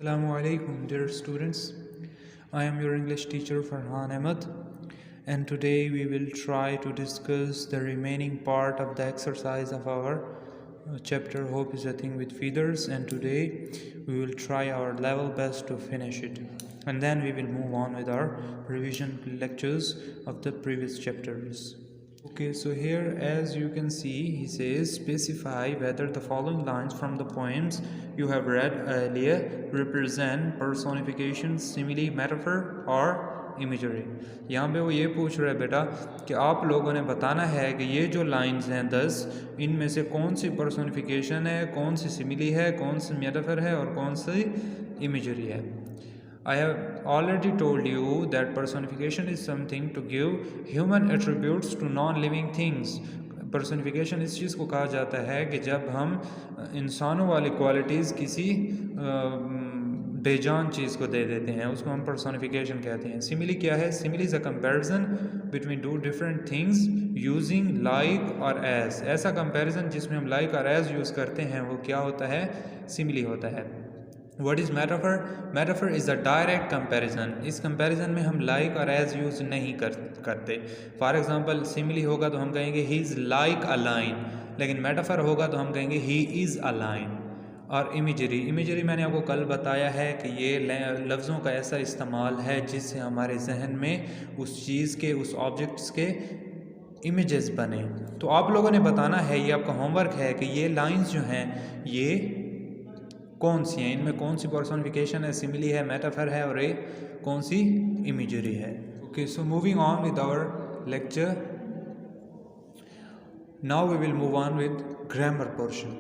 Assalamu alaikum, dear students. I am your English teacher Farhan Ahmed, and today we will try to discuss the remaining part of the exercise of our chapter Hope is a Thing with Feathers, and today we will try our level best to finish it, and then we will move on with our revision lectures of the previous chapters. Okay, so here as you can see, he says specify whether the following lines from the poems you have read earlier represent personification, simile, metaphor or imagery. यहाँ पे वो ये पूछ रहा है बेटा कि आप लोगों ने बताना है कि ये जो लाइंस हैं 10, इनमें से कौन सी पर्सोनिफिकेशन है, कौन सी सिमिली है, कौन सी मेटाफर है और कौन सी इमेजरी है. I have already told you that personification is something to give human attributes to non-living things. Personification इस चीज़ को कहा जाता है कि जब हम इंसानों वाली क्वालिटीज़ किसी बेजान चीज़ को दे देते हैं, उसको हम personification कहते हैं. Simile क्या है? Simile is a comparison between two different things using like और as. ऐसा comparison जिसमें हम like और as यूज़ करते हैं वो क्या होता है? Simile होता है. What is metaphor? Metaphor is a direct comparison. इस comparison में हम like और as यूज़ नहीं करते. For example, simile होगा तो हम कहेंगे he is like a lion, लेकिन metaphor होगा तो हम कहेंगे he is a lion. और इमेजरी मैंने आपको कल बताया है कि ये लफ्ज़ों का ऐसा इस्तेमाल है जिससे हमारे जहन में उस चीज़ के, उस ऑब्जेक्ट्स के इमेजेस बने. तो आप लोगों ने बताना है, ये आपका होमवर्क है कि ये लाइंस जो हैं ये कौन सी हैं, इनमें कौन सी पर्सोनिफिकेशन है, सिमिली है, मेटाफर है और ये कौन सी इमेजरी है. Okay, so moving on with our lecture. Now we will move on with grammar portion.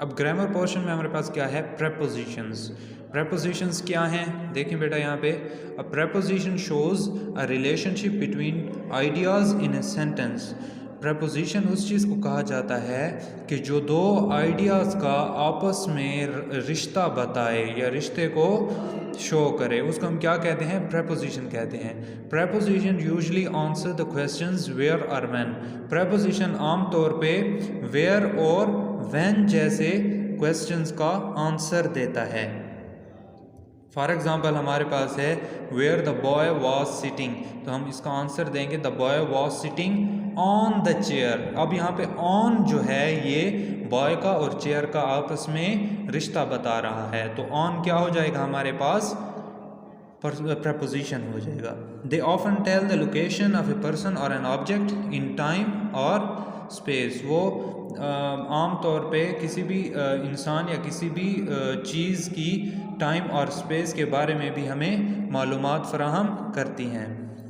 अब ग्रामर पोर्शन में हमारे पास क्या है? प्रेपोजिशंस. प्रेपोजिशंस क्या हैं? देखें बेटा यहाँ पे, a preposition shows a relationship between ideas in a sentence. Preposition उस चीज़ को कहा जाता है कि जो दो आइडियाज़ का आपस में रिश्ता बताए या रिश्ते को शो करे, उसको हम क्या कहते हैं? प्रेपोजिशन कहते हैं. Preposition usually answer the questions where और व्हेन. प्रेपोजिशन आम तौर पे वेयर और व्हेन जैसे क्वेश्चंस का आंसर देता है. फॉर एग्ज़ाम्पल हमारे पास है where the boy was sitting, तो हम इसका आंसर देंगे the boy was sitting on the chair. अब यहाँ पे ऑन जो है ये बॉय का और चेयर का आपस में रिश्ता बता रहा है, तो ऑन क्या हो जाएगा हमारे पास? प्रपोजिशन हो जाएगा. They often tell the location of a person और एन ऑब्जेक्ट इन टाइम और स्पेस. वो आम तौर पे किसी भी इंसान या किसी भी चीज़ की टाइम और स्पेस के बारे में भी हमें मालूमात फराहम करती हैं.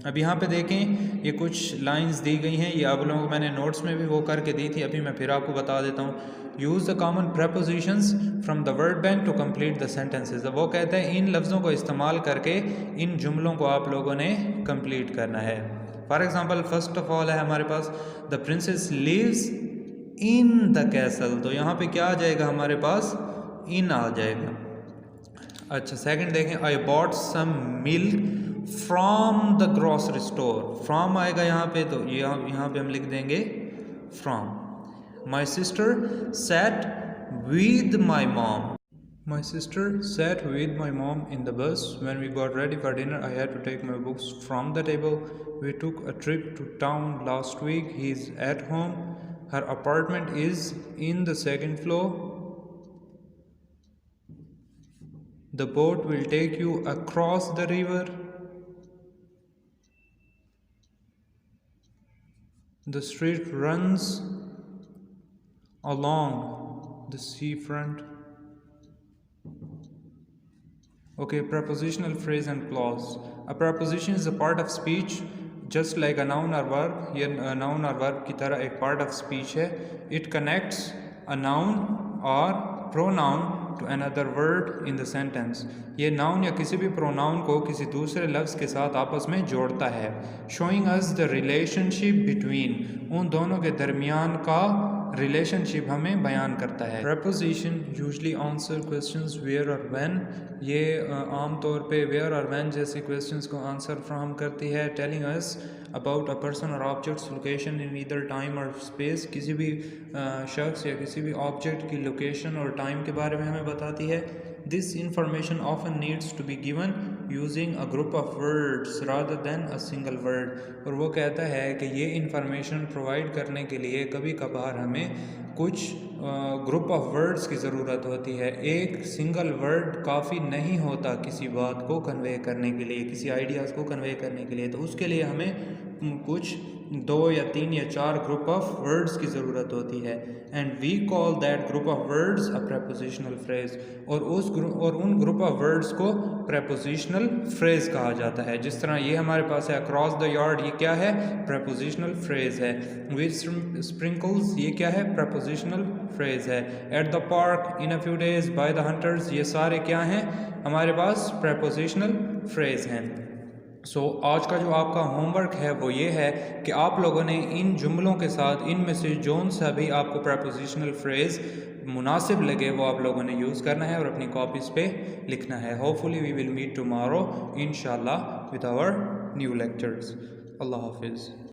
अब यहाँ पे देखें, ये कुछ लाइंस दी गई हैं, ये आप लोगों को मैंने नोट्स में भी वो करके दी थी, अभी मैं फिर आपको बता देता हूँ. Use the common prepositions from the word bank to complete the sentences. वो कहते हैं इन लफ्ज़ों को इस्तेमाल करके इन जुमलों को आप लोगों ने कंप्लीट करना है. For example first of all है हमारे पास the princess lives in the castle, तो यहाँ पे क्या आ जाएगा हमारे पास? इन आ जाएगा. अच्छा, सेकंड देखें, I bought some milk from the grocery store. From आएगा यहाँ पे, तो यहाँ पे हम लिख देंगे from. My sister sat with my mom. My sister sat with my mom in the bus. When we got ready for dinner, I had to take my books from the table. We took a trip to town last week. He is at home. Her apartment is in the second floor. The boat will take you across the river. The street runs along the seafront. Okay, prepositional phrase and clause. A preposition is a part of speech, just like a noun or verb. ये noun और verb की तरह एक part of speech है. It connects a noun or pronoun to another word in the sentence. ये noun या किसी भी pronoun को किसी दूसरे लफ्ज़ के साथ आपस में जोड़ता है. Showing us the relationship between, उन दोनों के दरमियान का रिलेशनशिप हमें बयान करता है. Preposition usually answer questions where और व्हेन. ये आम तौर पे वेयर और व्हेन जैसे क्वेश्चंस को आंसर फ्राहम करती है. Telling us about a person or objects location in either time और स्पेस. किसी भी शख्स या किसी भी ऑब्जेक्ट की लोकेशन और टाइम के बारे में हमें बताती है. This information often needs to be given using a group of words rather than a single word. और वो कहता है कि ये इंफॉर्मेशन प्रोवाइड करने के लिए कभी कभार हमें कुछ ग्रुप ऑफ वर्ड्स की ज़रूरत होती है। एक सिंगल वर्ड काफ़ी नहीं होता किसी बात को कन्वे करने के लिए, किसी आइडियाज़ को कन्वे करने के लिए। तो उसके लिए हमें कुछ 2 या 3 या 4 ग्रुप ऑफ वर्ड्स की ज़रूरत होती है। And we call that group of words a prepositional phrase. और उन ग्रुप ऑफ वर्ड्स को प्रेपोजिशनल फ्रेज कहा जाता है। जिस तरह ये हमारे पास है अक्रॉस द यार्ड, ये क्या है? प्रेपोजिशनल फ्रेज है। विद स्प्रिंकल्स, ये क्या है? प्रेपोजिशनल फ्रेज है। At the park, in a few days, by the hunters, ये सारे क्या हैं? हमारे पास प्रेपोजिशनल फ्रेज हैं। आज का जो आपका होमवर्क है वो ये है कि आप लोगों ने इन जुमलों के साथ इनमें से जोन सा भी आपको प्रेपोजिशनल फ्रेज मुनासिब लगे वो आप लोगों ने यूज़ करना है और अपनी कॉपीज़ पे लिखना है। Hopefully we will meet tomorrow इंशाल्लाह विद आवर न्यू लेक्चर्स। अल्लाह हाफिज़।